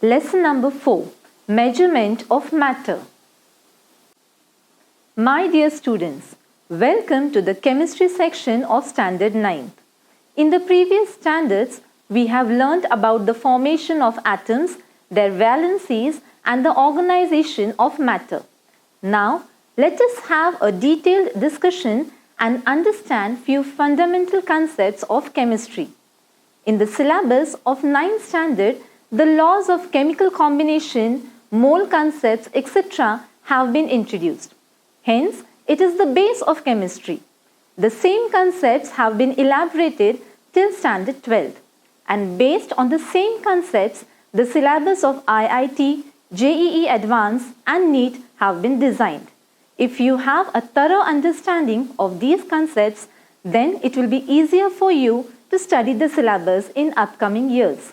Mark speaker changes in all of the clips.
Speaker 1: Lesson number 4. Measurement of matter. My dear students, welcome to the chemistry section of Standard 9th. In the previous standards, we have learnt about the formation of atoms, their valencies, and the organization of matter. Now, let us have a detailed discussion and understand few fundamental concepts of chemistry. In the syllabus of 9th standard, the laws of chemical combination, mole concepts, etc. have been introduced. Hence, it is the base of chemistry. The same concepts have been elaborated till standard 12, and based on the same concepts, the syllabus of IIT, JEE Advanced and NEET have been designed. If you have a thorough understanding of these concepts, then it will be easier for you to study the syllabus in upcoming years.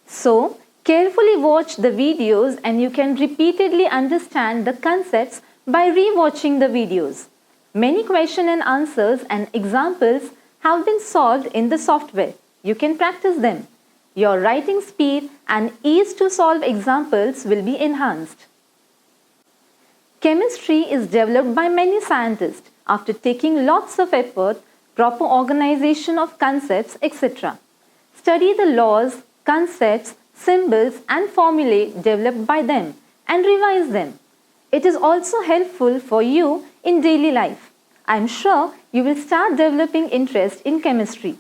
Speaker 1: So, carefully watch the videos and you can repeatedly understand the concepts by re-watching the videos. Many question and answers and examples have been solved in the software. You can practice them. Your writing speed and ease to solve examples will be enhanced. Chemistry is developed by many scientists after taking lots of effort, proper organization of concepts, etc. Study the laws, concepts, symbols and formulae developed by them and revise them. It is also helpful for you in daily life. I am sure you will start developing interest in chemistry.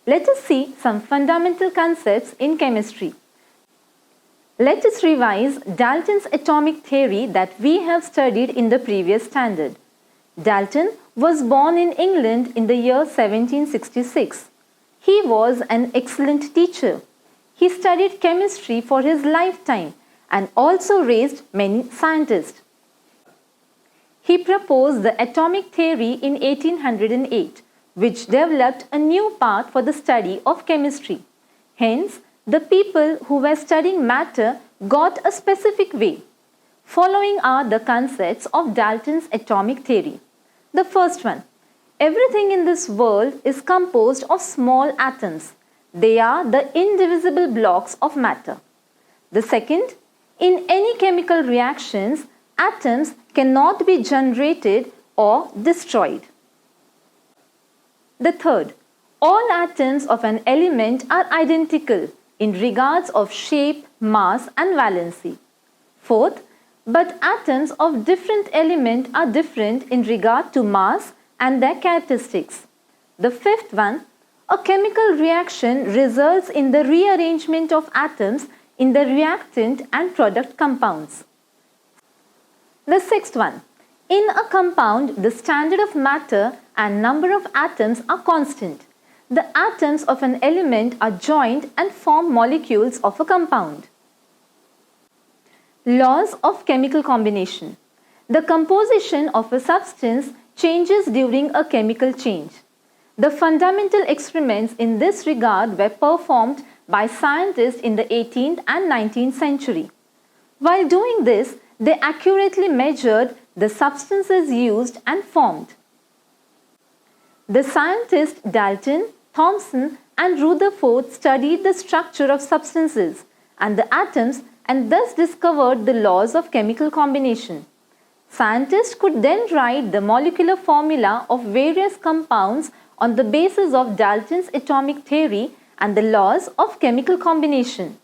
Speaker 1: Let us see some fundamental concepts in chemistry. Let us revise Dalton's atomic theory that we have studied in the previous standard. Dalton was born in England in the year 1766. He was an excellent teacher. He studied chemistry for his lifetime and also raised many scientists. He proposed the atomic theory in 1808, which developed a new path for the study of chemistry. Hence, the people who were studying matter got a specific way. Following are the concepts of Dalton's atomic theory. The first one, everything in this world is composed of small atoms. They are the indivisible blocks of matter. The second, in any chemical reactions, atoms cannot be generated or destroyed. The third, all atoms of an element are identical in regards of shape, mass and valency. Fourth, but atoms of different element are different in regard to mass and their characteristics. The fifth one, a chemical reaction results in the rearrangement of atoms in the reactant and product compounds. The sixth one, in a compound, the standard of matter and number of atoms are constant. The atoms of an element are joined and form molecules of a compound. Laws of chemical combination. The composition of a substance changes during a chemical change. The fundamental experiments in this regard were performed by scientists in the 18th and 19th century. While doing this, they accurately measured the substances used and formed. The scientists Dalton, Thomson and Rutherford studied the structure of substances and the atoms and thus discovered the laws of chemical combination. Scientists could then write the molecular formula of various compounds on the basis of Dalton's atomic theory and the laws of chemical combination.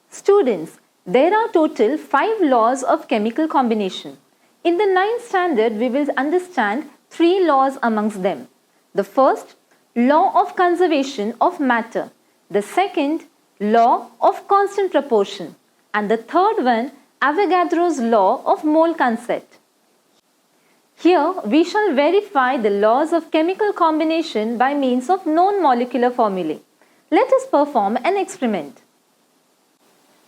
Speaker 1: Students, there are total 5 laws of chemical combination. In the 9th standard, we will understand 3 laws amongst them. The first, law of conservation of matter. The second, law of constant proportion. And the third one, Avogadro's law of mole concept. Here, we shall verify the laws of chemical combination by means of known molecular formulae. Let us perform an experiment.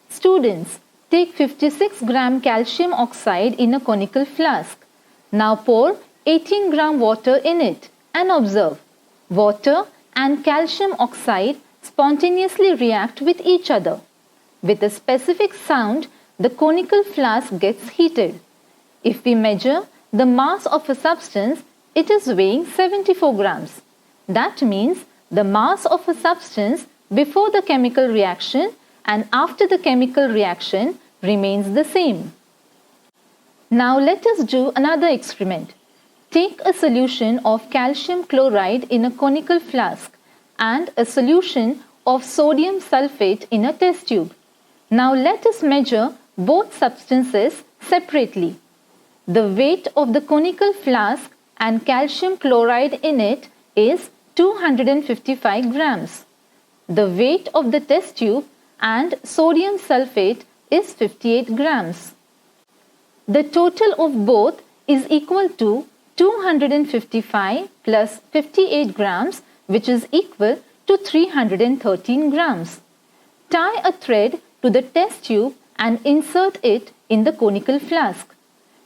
Speaker 1: Students, take 56 gram calcium oxide in a conical flask. Now pour 18 gram water in it and observe. Water and calcium oxide spontaneously react with each other. With a specific sound, the conical flask gets heated. If we measure the mass of a substance, it is weighing 74 grams. That means the mass of a substance before the chemical reaction and after the chemical reaction remains the same. Now let us do another experiment. Take a solution of calcium chloride in a conical flask and a solution of sodium sulfate in a test tube. Now let us measure both substances separately. The weight of the conical flask and calcium chloride in it is 255 grams. The weight of the test tube and sodium sulfate is 58 grams. The total of both is equal to 255 plus 58 grams, which is equal to 313 grams. Tie a thread to the test tube and insert it in the conical flask.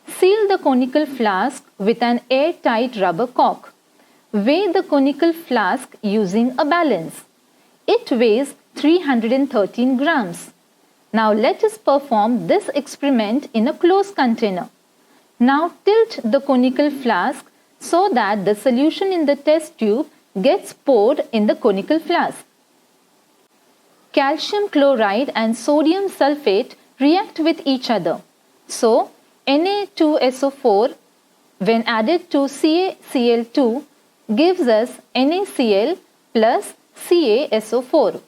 Speaker 1: Seal the conical flask with an airtight rubber cork. Weigh the conical flask using a balance. It weighs 313 grams. Now let us perform this experiment in a closed container. Now tilt the conical flask so that the solution in the test tube gets poured in the conical flask. Calcium chloride and sodium sulfate react with each other. So, Na2SO4 when added to CaCl2 gives us NaCl plus CaSO4.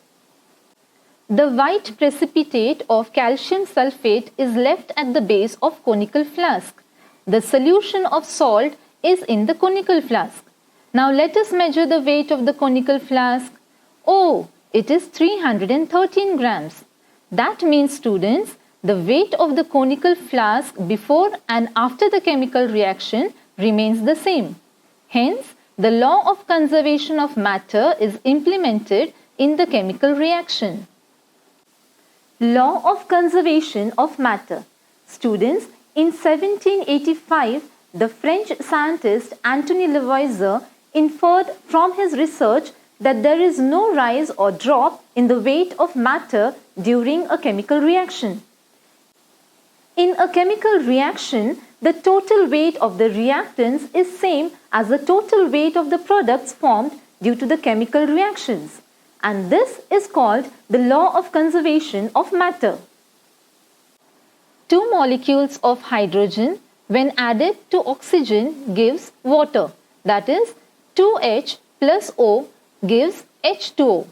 Speaker 1: The white precipitate of calcium sulfate is left at the base of conical flask. The solution of salt is in the conical flask. Now let us measure the weight of the conical flask. Oh, it is 313 grams. That means, students, the weight of the conical flask before and after the chemical reaction remains the same. Hence, the law of conservation of matter is implemented in the chemical reaction. Law of conservation of matter. Students, in 1785, the French scientist Antoine Lavoisier inferred from his research that there is no rise or drop in the weight of matter during a chemical reaction. In a chemical reaction, the total weight of the reactants is same as the total weight of the products formed due to the chemical reactions, and this is called the law of conservation of matter. Two molecules of hydrogen when added to oxygen gives water, that is 2H plus O gives H2O.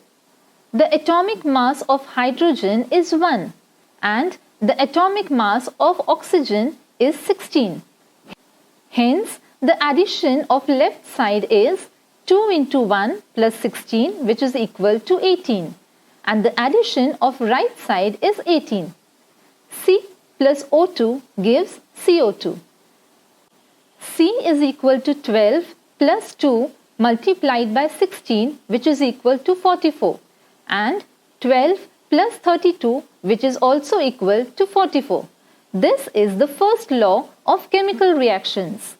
Speaker 1: The atomic mass of hydrogen is 1 and the atomic mass of oxygen is 16. Hence, the addition of left side is 2 into 1 plus 16, which is equal to 18, and the addition of right side is 18. C plus O2 gives CO2. C is equal to 12 plus 2 multiplied by 16, which is equal to 44, and 12 plus 32, which is also equal to 44. This is the first law of chemical reactions.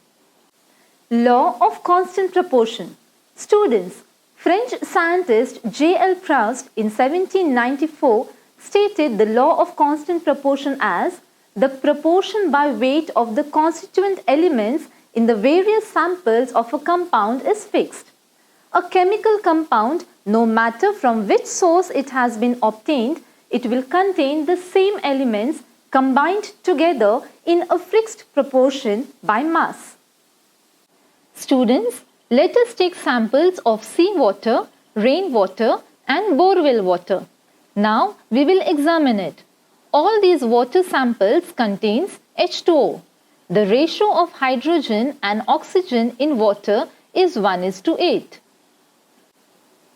Speaker 1: Law of constant proportion. Students, French scientist J.L. Proust in 1794 stated the law of constant proportion as the proportion by weight of the constituent elements in the various samples of a compound is fixed. A chemical compound, no matter from which source it has been obtained, it will contain the same elements combined together in a fixed proportion by mass. Students, let us take samples of seawater, rainwater and borewell water. Now we will examine it. All these water samples contains H2O. The ratio of hydrogen and oxygen in water is 1:8.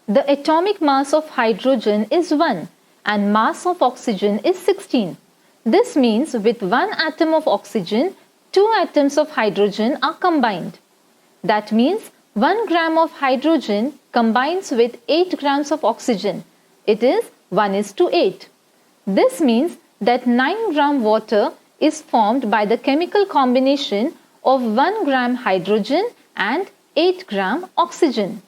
Speaker 1: The atomic mass of hydrogen is 1 and mass of oxygen is 16. This means with 1 atom of oxygen, 2 atoms of hydrogen are combined. That means 1 gram of hydrogen combines with 8 grams of oxygen. It is 1:8. This means that 9 gram water is formed by the chemical combination of 1 gram hydrogen and 8 gram oxygen.